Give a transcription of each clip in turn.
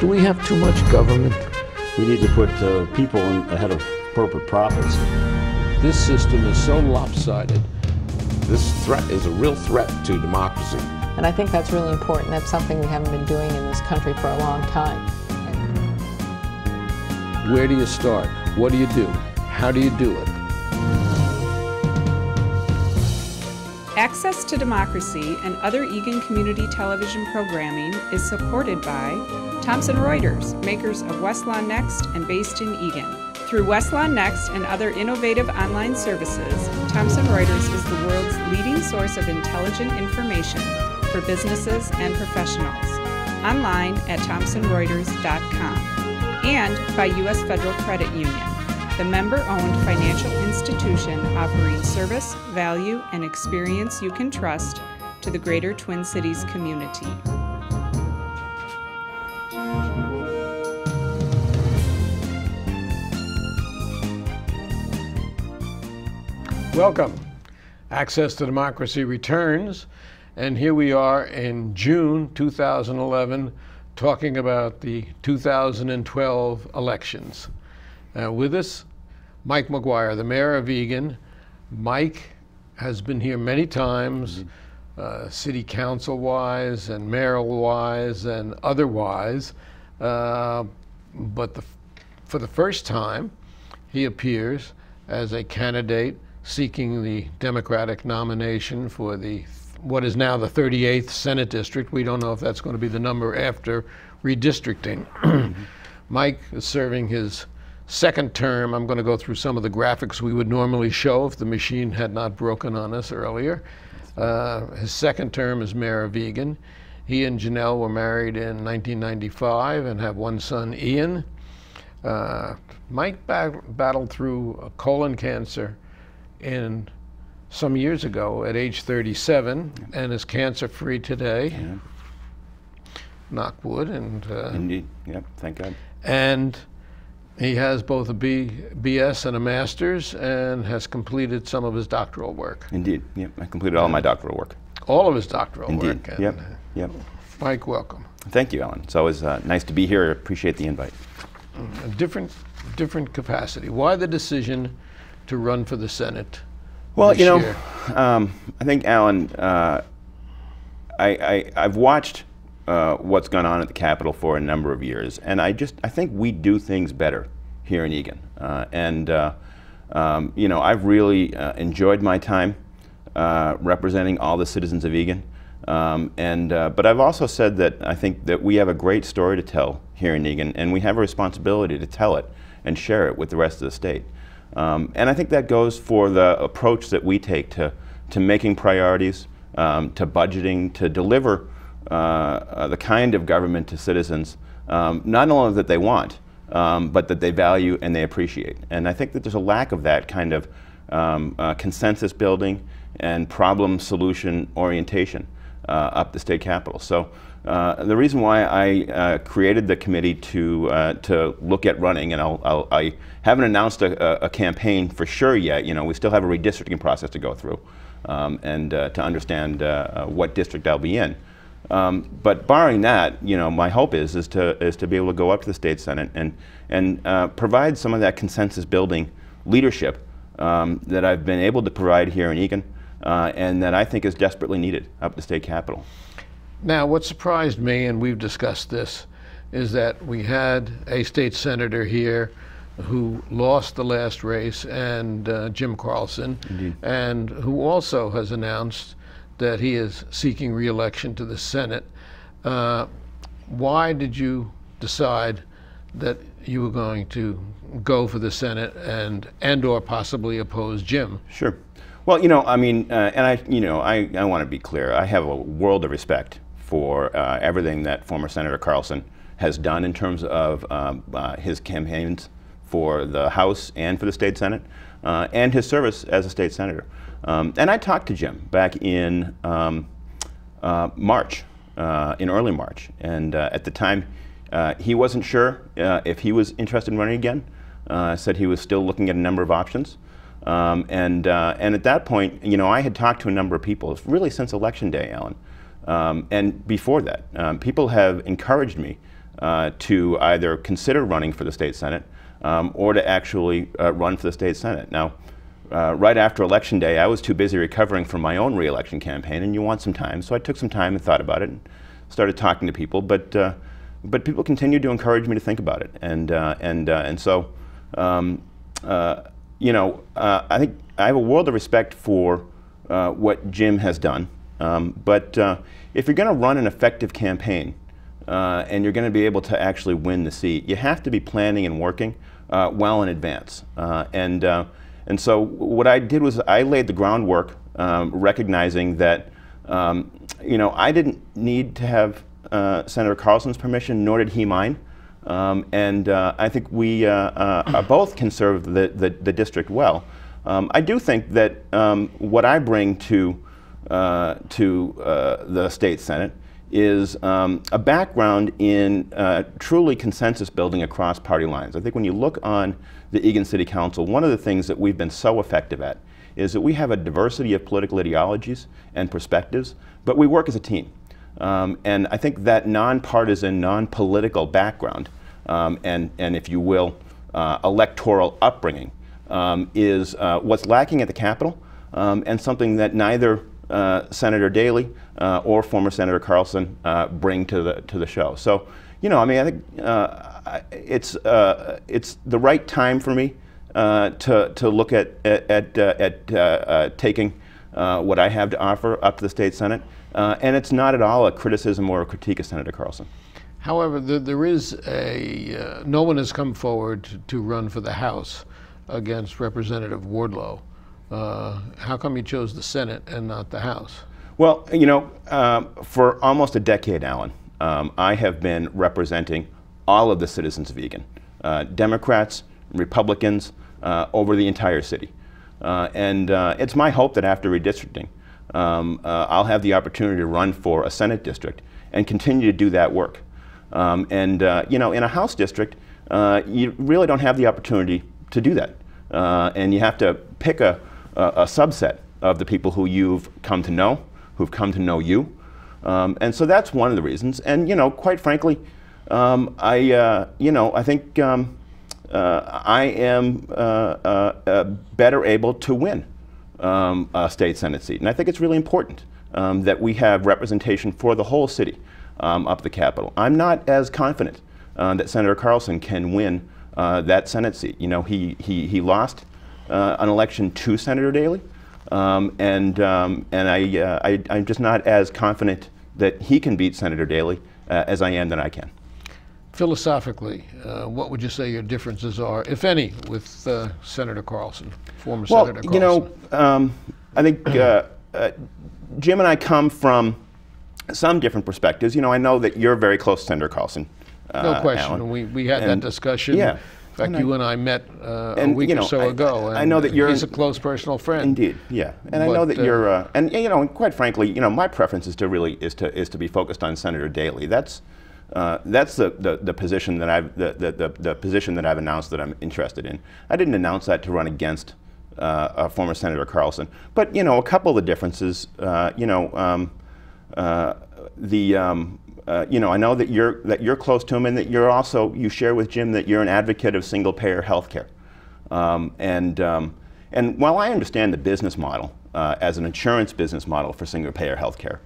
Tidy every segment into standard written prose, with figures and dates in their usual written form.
Do we have too much government? We need to put people ahead of corporate profits. This system is so lopsided. This threat is a real threat to democracy. And I think that's really important. That's something we haven't been doing in this country for a long time. Where do you start? What do you do? How do you do it? Access to democracy and other Eagan community television programming is supported by Thomson Reuters, makers of Westlaw Next and based in Eagan. Through Westlaw Next and other innovative online services, Thomson Reuters is the world's leading source of intelligent information for businesses and professionals. Online at thomsonreuters.com. And by U.S. Federal Credit Union, the member-owned financial institution offering service, value, and experience you can trust to the greater Twin Cities community. Welcome. Access to Democracy returns, and here we are in June 2011 talking about the 2012 elections. With us, Mike Maguire, the mayor of Eagan. Mike has been here many times, city council-wise and mayoral-wise and otherwise, but for the first time, he appears as a candidate seeking the Democratic nomination for what is now the 38th Senate District. We don't know if that's going to be the number after redistricting. Mike is serving his second term. I'm going to go through some of the graphics we would normally show if the machine had not broken on us earlier. His second term as mayor of Eagan. He and Janelle were married in 1995 and have one son, Ian. Mike battled through colon cancer some years ago at age 37 and is cancer-free today. Yeah. Knock wood. And indeed, yep, thank God. And he has both a BS and a master's and has completed some of his doctoral work. Indeed, yep, I completed all my doctoral work. All of his doctoral Indeed. work. Yep, yep. Mike, welcome. Thank you, Alan. It's always nice to be here. I appreciate the invite. A different capacity. Why the decision to run for the Senate? Well, you know, year? I think, Alan, I've watched what's gone on at the Capitol for a number of years, and I think we do things better here in Eagan. You know, I've really enjoyed my time representing all the citizens of Eagan. But I've also said that I think that we have a great story to tell here in Eagan, and we have a responsibility to tell it and share it with the rest of the state. And I think that goes for the approach that we take to making priorities, to budgeting, to deliver the kind of government to citizens, not only that they want, but that they value and they appreciate. And I think that there's a lack of that kind of consensus building and problem solution orientation up the state capitol. So the reason why I created the committee to look at running, and I haven't announced a campaign for sure yet. You know, we still have a redistricting process to go through and to understand what district I'll be in. But barring that, you know, my hope is to be able to go up to the state senate and provide some of that consensus building leadership that I've been able to provide here in Eagan, and that I think is desperately needed up at the state capitol. Now, what surprised me, and we've discussed this, is that we had a state senator here who lost the last race, and Jim Carlson, Indeed. And who also has announced that he is seeking re-election to the Senate. Why did you decide that you were going to go for the Senate and or possibly oppose Jim? Sure. Well, you know, I mean, and I want to be clear. I have a world of respect for everything that former Senator Carlson has done in terms of his campaigns for the House and for the state Senate, and his service as a state senator. And I talked to Jim back in March, in early March, and at the time he wasn't sure if he was interested in running again. Said he was still looking at a number of options. And at that point, you know, I had talked to a number of people, really since Election Day, Alan. And before that, people have encouraged me to either consider running for the state Senate or to actually run for the state Senate. Now, right after Election Day, I was too busy recovering from my own re-election campaign, and you want some time, so I took some time and thought about it and started talking to people. But people continued to encourage me to think about it, and so you know, I think I have a world of respect for what Jim has done. But if you're going to run an effective campaign and you're going to be able to actually win the seat, you have to be planning and working well in advance. And so what I did was I laid the groundwork, recognizing that you know, I didn't need to have Senator Carlson's permission, nor did he mine. I think we both can serve the district well. I do think that what I bring to the state Senate is a background in truly consensus building across party lines. I think when you look on the Eagan City Council, one of the things that we've been so effective at is that we have a diversity of political ideologies and perspectives, but we work as a team. And I think that nonpartisan, non-political background, and if you will, electoral upbringing is what's lacking at the Capitol, and something that neither Senator Daley or former Senator Carlson bring to the show. So, you know, I mean, I think it's the right time for me to look at taking what I have to offer up to the state Senate, and it's not at all a criticism or a critique of Senator Carlson. However, there is no one has come forward to run for the House against Representative Wardlow. How come you chose the Senate and not the House? Well, you know, for almost a decade, Alan, I have been representing all of the citizens of Eagan, Democrats, Republicans, over the entire city. It's my hope that after redistricting, I'll have the opportunity to run for a Senate district and continue to do that work. You know, in a House district, you really don't have the opportunity to do that. And you have to pick a subset of the people who you've come to know, who've come to know you. And so that's one of the reasons. And, you know, quite frankly, you know, I think I am better able to win a state Senate seat. And I think it's really important that we have representation for the whole city up the Capitol. I'm not as confident that Senator Carlson can win that Senate seat. You know, he lost an election to Senator Daley, and I'm just not as confident that he can beat Senator Daley as I am that I can. Philosophically, what would you say your differences are, if any, with Senator Carlson, former Senator Carlson? Well, you know, I think Jim and I come from some different perspectives. You know, I know that you're very close to Senator Carlson. No question. Alan. We had that discussion. Yeah. In fact, you and I met a week or so ago. And I know that he's a close personal friend. Indeed, yeah. And I know that you're, and you know, quite frankly, you know, my preference is to really is to be focused on Senator Daley. That's the position that the position that I've announced that I'm interested in. I didn't announce that to run against former Senator Carlson, but you know, a couple of the differences. You know, you know, I know that you're close to him, and that you share with Jim that you're an advocate of single-payer health care. And while I understand the business model as an insurance business model for single-payer health care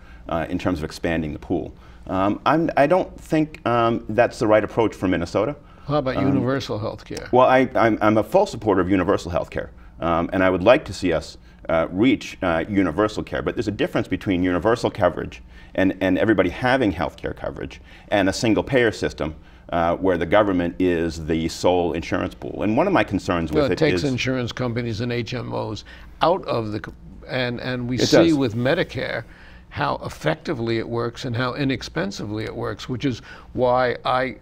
in terms of expanding the pool, I don't think that's the right approach for Minnesota. How about universal health care? Well, I'm a full supporter of universal health care, and I would like to see us reach universal care. But there's a difference between universal coverage and everybody having health care coverage and a single-payer system where the government is the sole insurance pool. And one of my concerns with it takes is insurance companies and HMOs out of the, and we see with Medicare how effectively it works and how inexpensively it works, which is why I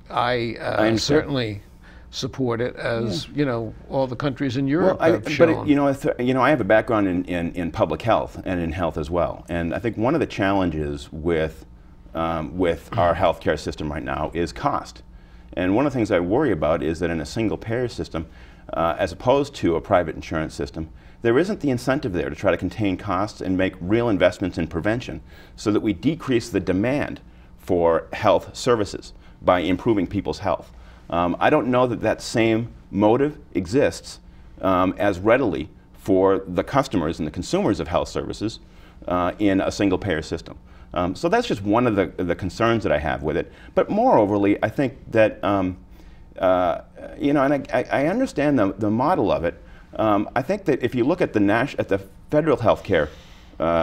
certainly support it, as you know, all the countries in Europe have shown. But you know, I have a background in public health and in health as well, and I think one of the challenges with our healthcare system right now is cost. And one of the things I worry about is that in a single-payer system, as opposed to a private insurance system, there isn't the incentive there to try to contain costs and make real investments in prevention, so that we decrease the demand for health services by improving people's health. I don't know that that same motive exists as readily for the customers and the consumers of health services in a single-payer system. So that's just one of the concerns that I have with it. But moreoverly, I think that, you know, and I understand the model of it. I think that if you look at the federal health care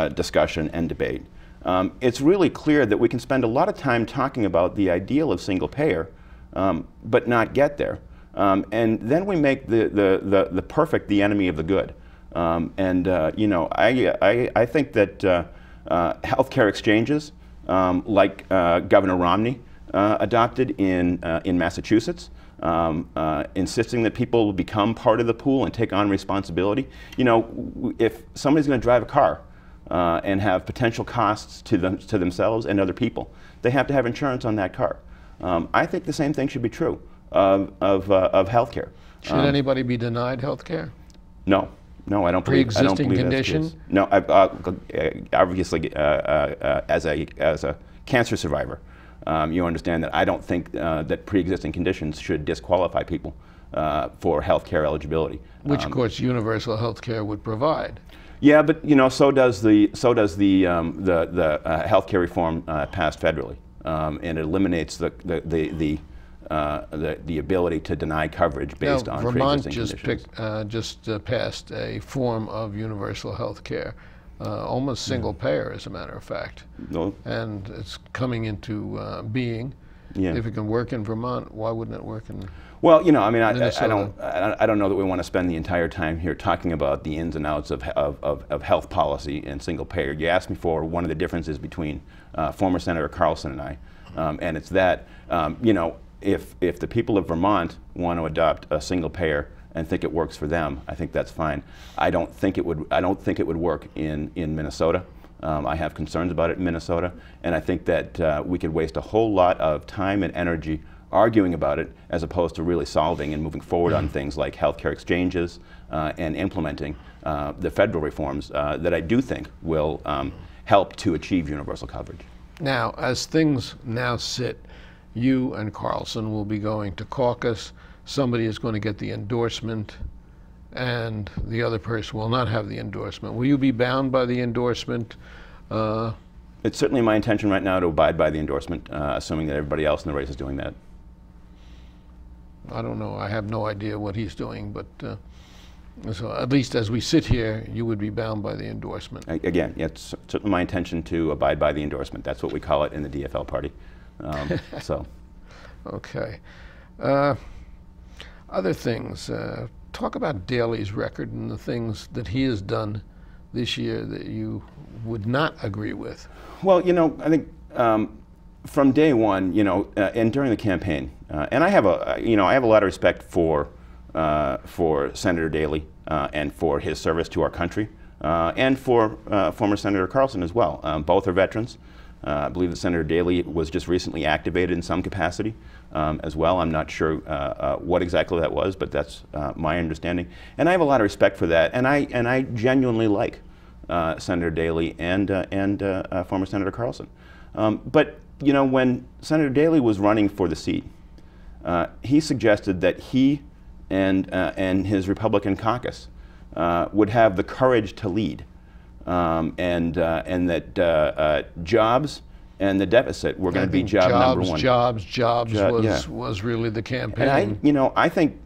discussion and debate, it's really clear that we can spend a lot of time talking about the ideal of single-payer, but not get there. And then we make the perfect the enemy of the good. You know, I think that healthcare exchanges, like Governor Romney adopted in Massachusetts, insisting that people become part of the pool and take on responsibility. You know, if somebody's going to drive a car and have potential costs to themselves and other people, they have to have insurance on that car. I think the same thing should be true of healthcare. Should anybody be denied healthcare? No. No, I don't believe. Pre-existing condition? No, obviously, as a cancer survivor, you understand that I don't think that pre-existing conditions should disqualify people for health care eligibility. Which, of course, universal health care would provide. Yeah, but you know, so does the health care reform passed federally, and it eliminates the ability to deny coverage based on pre-existing conditions. Vermont just passed a form of universal health care, almost single payer, as a matter of fact. No. And it's coming into being. Yeah. If it can work in Vermont, why wouldn't it work in? Well, you know, I mean, I don't know that we want to spend the entire time here talking about the ins and outs of health policy and single payer. You asked me for one of the differences between former Senator Carlson and I, and it's that, you know, if the people of Vermont want to adopt a single payer and think it works for them, I think that's fine. I don't think it would work in Minnesota. I have concerns about it in Minnesota, and I think that we could waste a whole lot of time and energy arguing about it as opposed to really solving and moving forward on things like healthcare exchanges and implementing the federal reforms that I do think will help to achieve universal coverage. Now, as things now sit, you and Carlson will be going to caucus. Somebody is going to get the endorsement, and the other person will not have the endorsement. Will you be bound by the endorsement? It's certainly my intention right now to abide by the endorsement, assuming that everybody else in the race is doing that. I don't know. I have no idea what he's doing, but so at least as we sit here, you would be bound by the endorsement. Again, it's certainly my intention to abide by the endorsement. That's what we call it in the DFL party. So. Okay. Other things. Talk about Daley's record and the things that he has done this year that you would not agree with. Well, you know, I think from day one, you know, and during the campaign, and I have a lot of respect for Senator Daley and for his service to our country, and for former Senator Carlson as well. Both are veterans. I believe that Senator Daley was just recently activated in some capacity as well. I'm not sure what exactly that was, but that's my understanding. And I have a lot of respect for that. And I genuinely like Senator Daley and former Senator Carlson. But you know, when Senator Daley was running for the seat, he suggested that he and his Republican caucus would have the courage to lead. And that jobs and the deficit were going to be job number one. Jobs was really the campaign. And I think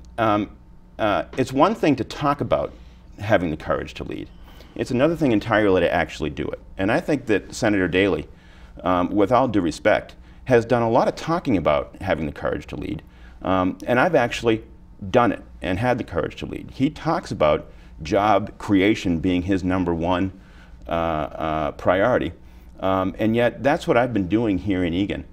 it's one thing to talk about having the courage to lead. It's another thing entirely to actually do it. And I think that Senator Daley, with all due respect, has done a lot of talking about having the courage to lead. And I've actually done it and had the courage to lead. He talks about job creation being his number one priority. And yet that's what I've been doing here in Eagan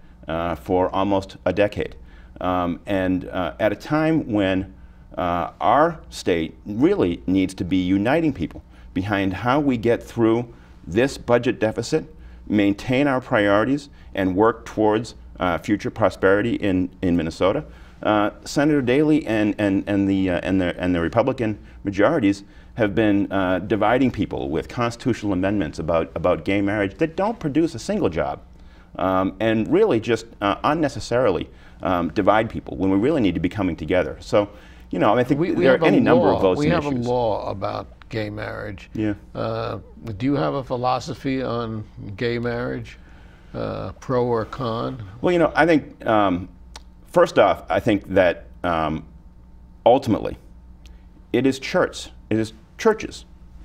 for almost a decade. And at a time when our state really needs to be uniting people behind how we get through this budget deficit, maintain our priorities, and work towards future prosperity in Minnesota, Senator Daley and the Republican majorities have been dividing people with constitutional amendments about gay marriage that don't produce a single job and really just unnecessarily divide people when we really need to be coming together. So, you know, I think there are any number of votes. We and have issues. a law about gay marriage. Yeah. Do you have a philosophy on gay marriage, pro or con? Well, you know, I think first off, I think that ultimately, it is churches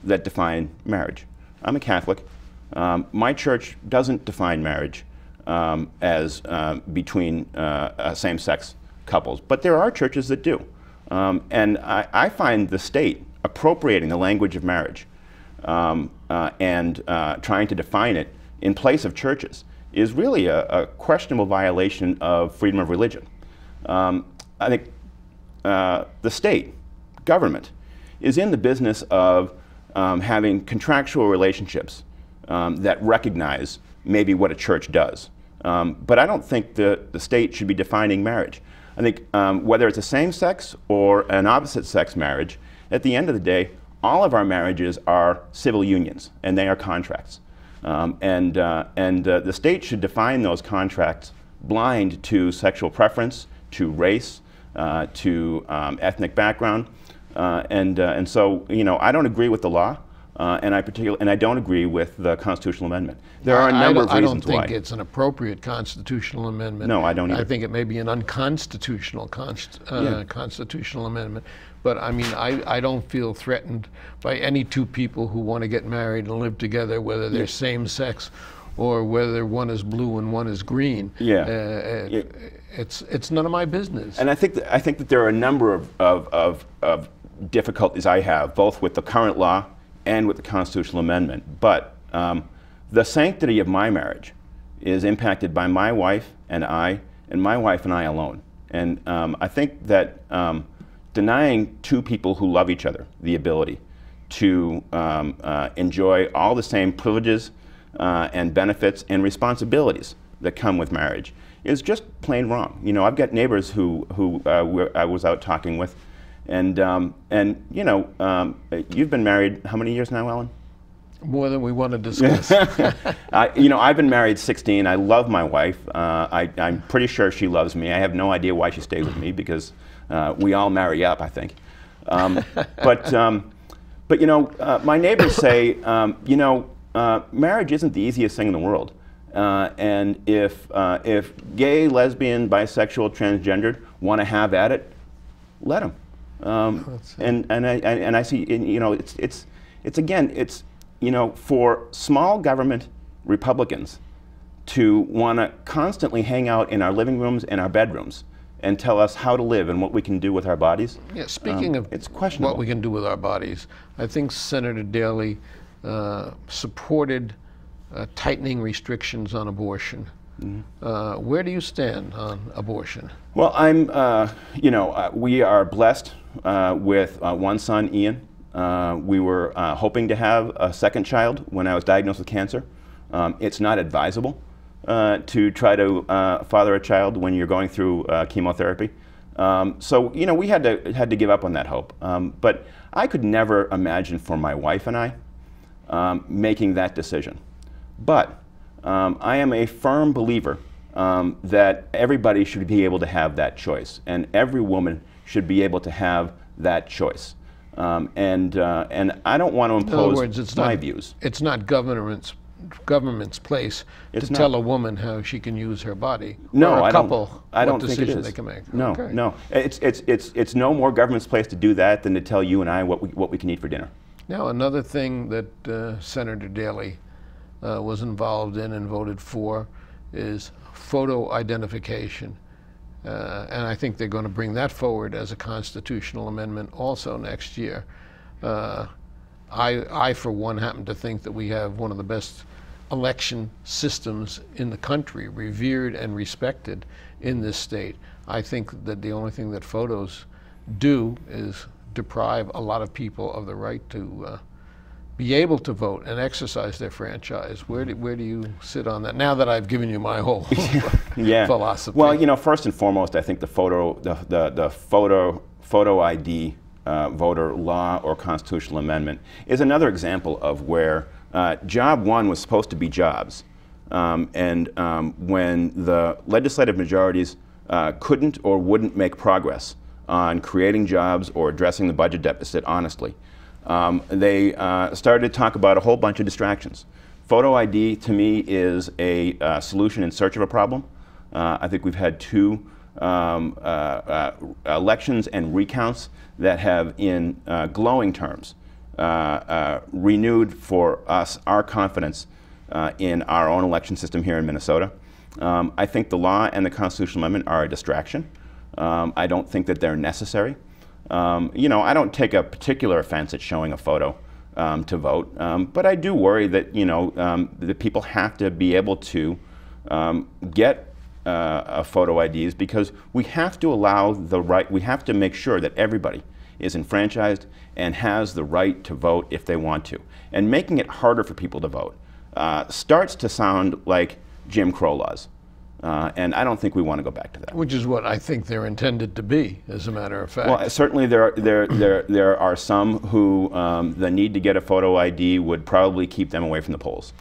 that define marriage. I'm a Catholic. My church doesn't define marriage as between same-sex couples, but there are churches that do. And I find the state appropriating the language of marriage and trying to define it in place of churches is really a questionable violation of freedom of religion. I think the state, government, is in the business of having contractual relationships that recognize maybe what a church does. But I don't think the state should be defining marriage. I think whether it's a same-sex or an opposite-sex marriage, at the end of the day, all of our marriages are civil unions, and they are contracts. The state should define those contracts blind to sexual preference, to race, to ethnic background. And so, you know, I don't agree with the law, and I don't agree with the constitutional amendment. There are a number of reasons why. I don't think it's an appropriate constitutional amendment. No, I don't either. I think it may be an unconstitutional constitutional amendment. But I mean, I don't feel threatened by any two people who want to get married and live together, whether they're same sex or whether one is blue and one is green. It's none of my business. And I think that there are a number of difficulties I have, both with the current law and with the constitutional amendment. But the sanctity of my marriage is impacted by my wife and I, and my wife and I alone. And I think that denying two people who love each other the ability to enjoy all the same privileges and benefits and responsibilities that come with marriage is just plain wrong. You know, I've got neighbors who I was out talking with, and you know, you've been married how many years now, Ellen? More than we want to discuss. You know, I've been married 16. I love my wife. I'm pretty sure she loves me. I have no idea why she stays with me, because we all marry up, I think. But you know, my neighbors say, you know, marriage isn't the easiest thing in the world. And if gay, lesbian, bisexual, transgendered want to have at it, let them. And I see, you know, it's again, you know, for small government Republicans to want to constantly hang out in our living rooms and our bedrooms and tell us how to live and what we can do with our bodies. Yeah, speaking of it's questionable. What we can do with our bodies, I think Senator Daley supported tightening restrictions on abortion. Mm-hmm. Where do you stand on abortion? Well, you know, we are blessed with one son, Ian. We were hoping to have a second child when I was diagnosed with cancer. It's not advisable to try to father a child when you're going through chemotherapy. So, you know, we had to give up on that hope. But I could never imagine for my wife and I making that decision. But I am a firm believer that everybody should be able to have that choice, and every woman should be able to have that choice. And I don't want to impose In other words, it's my not, views. It's not government's place to tell a woman how she can use her body. No, or a I couple, I don't what think it is. they can make. No, okay. no. It's no more government's place to do that than to tell you and I what we can eat for dinner. Now, another thing that Senator Daley was involved in and voted for is photo identification. And I think they're going to bring that forward as a constitutional amendment also next year. I, for one, happen to think that we have one of the best election systems in the country, revered and respected in this state. I think that the only thing that photos do is deprive a lot of people of the right to be able to vote and exercise their franchise. Where do you sit on that? Now that I've given you my whole philosophy. Well, you know, first and foremost, I think the photo ID voter law or constitutional amendment is another example of where job one was supposed to be jobs, When the legislative majorities couldn't or wouldn't make progress on creating jobs or addressing the budget deficit honestly, they started to talk about a whole bunch of distractions. Photo ID, to me, is a solution in search of a problem. I think we've had 2 elections and recounts that have, in glowing terms, renewed for us our confidence in our own election system here in Minnesota. I think the law and the constitutional amendment are a distraction. I don't think that they're necessary. You know, I don't take a particular offense at showing a photo to vote, but I do worry that, you know, that people have to be able to get photo IDs, because we have to allow the right, we have to make sure that everybody is enfranchised and has the right to vote if they want to. And making it harder for people to vote starts to sound like Jim Crow laws. And I don't think we want to go back to that. Which is what I think they're intended to be, as a matter of fact. Well, certainly there are some who the need to get a photo ID would probably keep them away from the polls.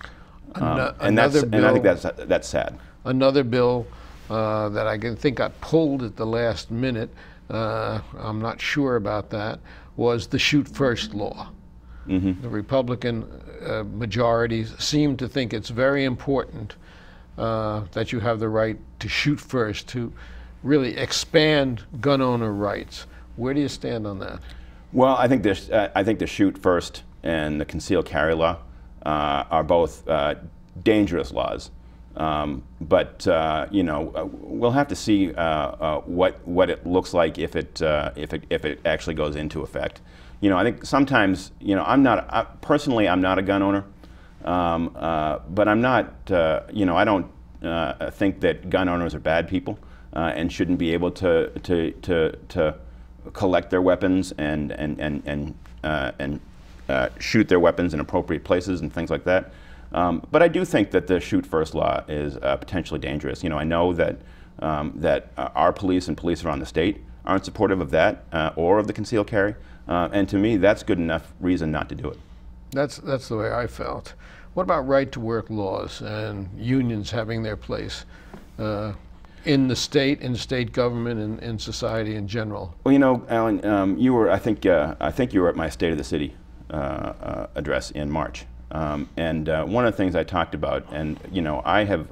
And I think that's sad. Another bill that I think got pulled at the last minute, I'm not sure about that, was the Shoot First law. Mm-hmm. The Republican majorities seem to think it's very important that you have the right to shoot first, to really expand gun owner rights. Where do you stand on that? Well, I think the Shoot First and the Concealed Carry law are both dangerous laws. But you know, we'll have to see what it looks like if it actually goes into effect. You know, I think sometimes, you know, personally I'm not a gun owner, but I'm not, you know, I don't think that gun owners are bad people and shouldn't be able to collect their weapons and shoot their weapons in appropriate places and things like that. But I do think that the Shoot First law is potentially dangerous. You know, I know that our police and police around the state aren't supportive of that or of the concealed carry, and to me, that's good enough reason not to do it. That's the way I felt. What about right-to-work laws and unions having their place in the state government, and in society in general? Well, you know, Alan, you were, I think you were at my State of the City address in March. And one of the things I talked about, and you know, I have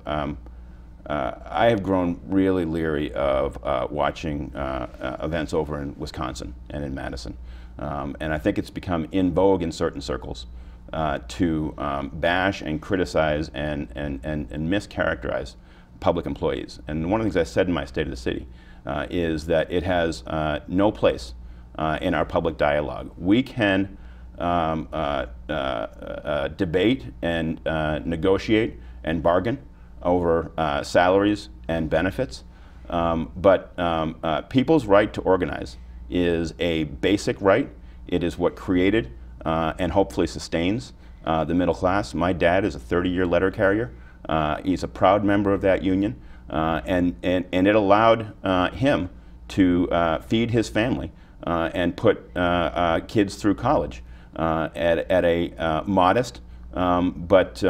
grown really leery of watching events over in Wisconsin and in Madison, and I think it's become in vogue in certain circles to bash and criticize and mischaracterize public employees. And one of the things I said in my State of the City is that it has no place in our public dialogue. We can debate and negotiate and bargain over salaries and benefits, but people's right to organize is a basic right. It is what created and hopefully sustains the middle class. My dad is a 30-year letter carrier. He's a proud member of that union, and it allowed him to feed his family and put kids through college. At a modest but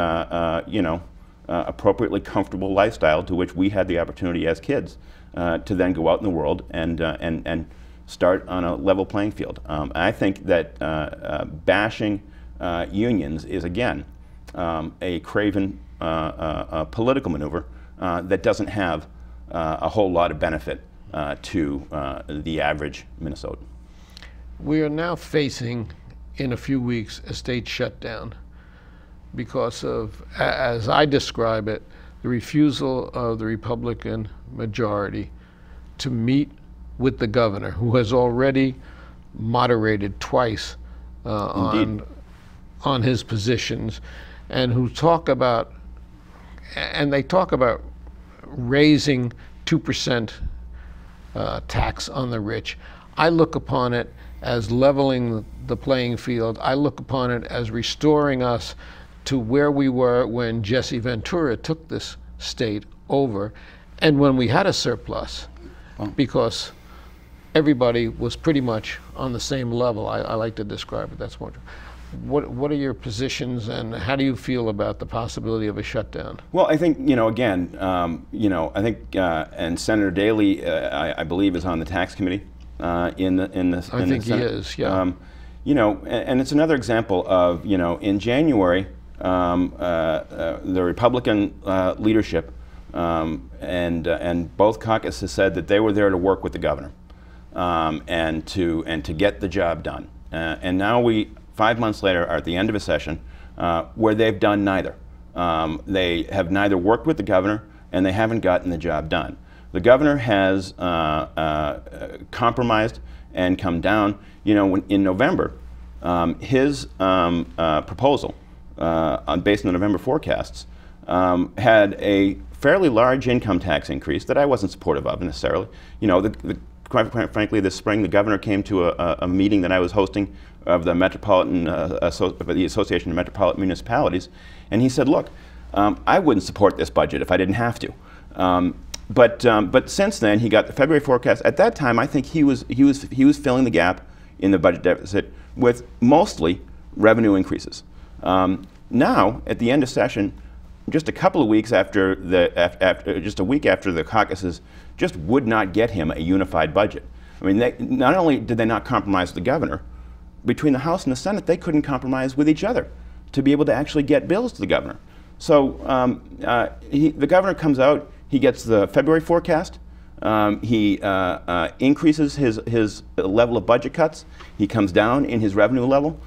you know, appropriately comfortable lifestyle to which we had the opportunity as kids to then go out in the world and start on a level playing field. I think that bashing unions is again a craven political maneuver that doesn't have a whole lot of benefit to the average Minnesotan. We are now facing, in a few weeks, a state shutdown because of, as I describe it, the refusal of the Republican majority to meet with the governor, who has already moderated twice on his positions, and who talk about, and they talk about raising 2% tax on the rich. I look upon it as leveling the playing field. I look upon it as restoring us to where we were when Jesse Ventura took this state over, and when we had a surplus, because everybody was pretty much on the same level. I like to describe it, that's more true. what are your positions, and how do you feel about the possibility of a shutdown? Well, I think, again, I think, and Senator Daley, I believe, is on the tax committee in the Senate. I think he is, yeah. And it's another example of, in January, the Republican leadership and both caucuses said that they were there to work with the governor and to get the job done. And now 5 months later, are at the end of a session where they've done neither. They have neither worked with the governor, and they haven't gotten the job done. The governor has compromised and come down. In November, his proposal, based on the November forecasts, had a fairly large income tax increase that I wasn't supportive of necessarily. Quite frankly, this spring, the governor came to a meeting that I was hosting of the Metropolitan the Association of Metropolitan Municipalities, and he said, "Look, I wouldn't support this budget if I didn't have to." But since then, he got the February forecast. At that time, I think he was filling the gap in the budget deficit with mostly revenue increases. Now, at the end of session, just a couple of weeks after just a week after the caucuses just would not get him a unified budget. I mean, not only did they not compromise with the governor, between the House and the Senate, they couldn't compromise with each other to be able to actually get bills to the governor. So the governor comes out, he gets the February forecast, he increases his level of budget cuts, he comes down in his revenue level.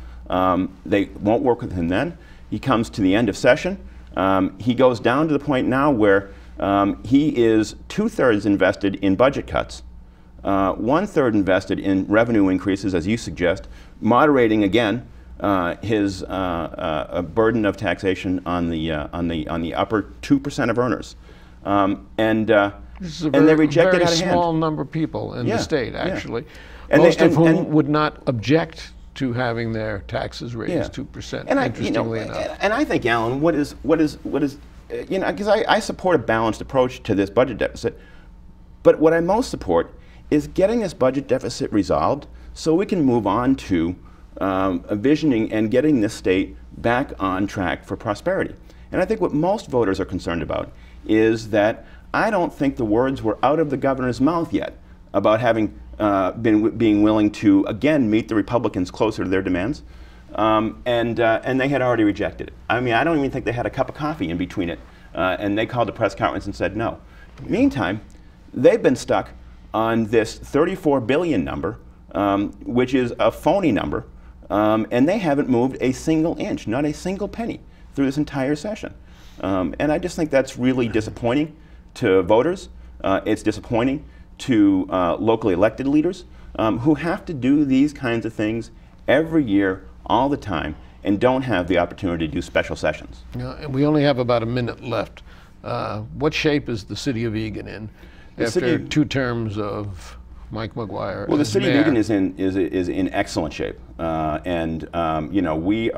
They won't work with him then. He comes to the end of session. He goes down to the point now where he is 2/3 invested in budget cuts, 1/3 invested in revenue increases, as you suggest, moderating again his burden of taxation on the upper 2% of earners, and they reject it out of hand. Very small number of people in the state, actually, and most of whom would not object to having their taxes raised 2%. And interestingly enough, and I think, Alan, what is because I support a balanced approach to this budget deficit, but what I most support is getting this budget deficit resolved so we can move on to envisioning and getting this state back on track for prosperity. And I think what most voters are concerned about is that I don't think the words were out of the governor's mouth yet about having being willing to again meet the Republicans closer to their demands, and they had already rejected it. I mean, I don't even think they had a cup of coffee in between it, and they called a press conference and said no. Meantime, they've been stuck on this $34 billion number, which is a phony number, and they haven't moved a single inch, not a single penny, through this entire session. And I just think that's really disappointing to voters. It's disappointing to locally elected leaders who have to do these kinds of things every year, all the time, and don't have the opportunity to do special sessions. And we only have about a minute left. What shape is the city of Eagan in after 2 terms of Mike Maguire? Well, the city of Eagan is in excellent shape, and we've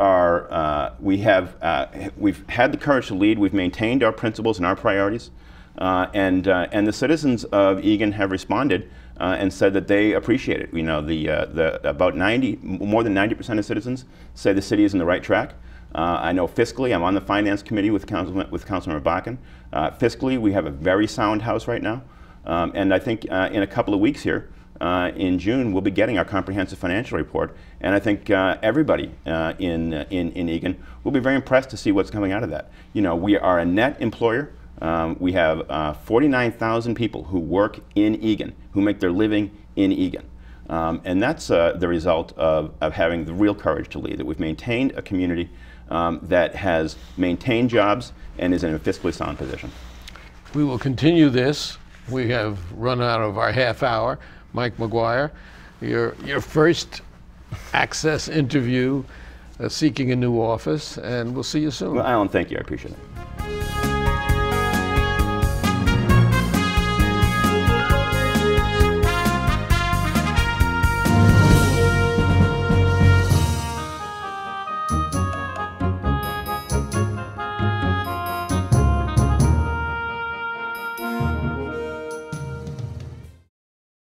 had the courage to lead. We've maintained our principles and our priorities, and the citizens of Eagan have responded and said that they appreciate it. More than 90% of citizens say the city is in the right track. I know fiscally, I'm on the finance committee with Councilmember Bakken. Fiscally, we have a very sound house right now. And I think in a couple of weeks here, in June, we'll be getting our comprehensive financial report. And I think everybody in Eagan will be very impressed to see what's coming out of that. We are a net employer. We have 49,000 people who work in Eagan, who make their living in Eagan. And that's the result of having the real courage to lead, that we've maintained a community that has maintained jobs and is in a fiscally sound position. We will continue this. We have run out of our half hour. Mike Maguire, your first Access interview, seeking a new office, and we'll see you soon. Well, Alan, thank you. I appreciate it.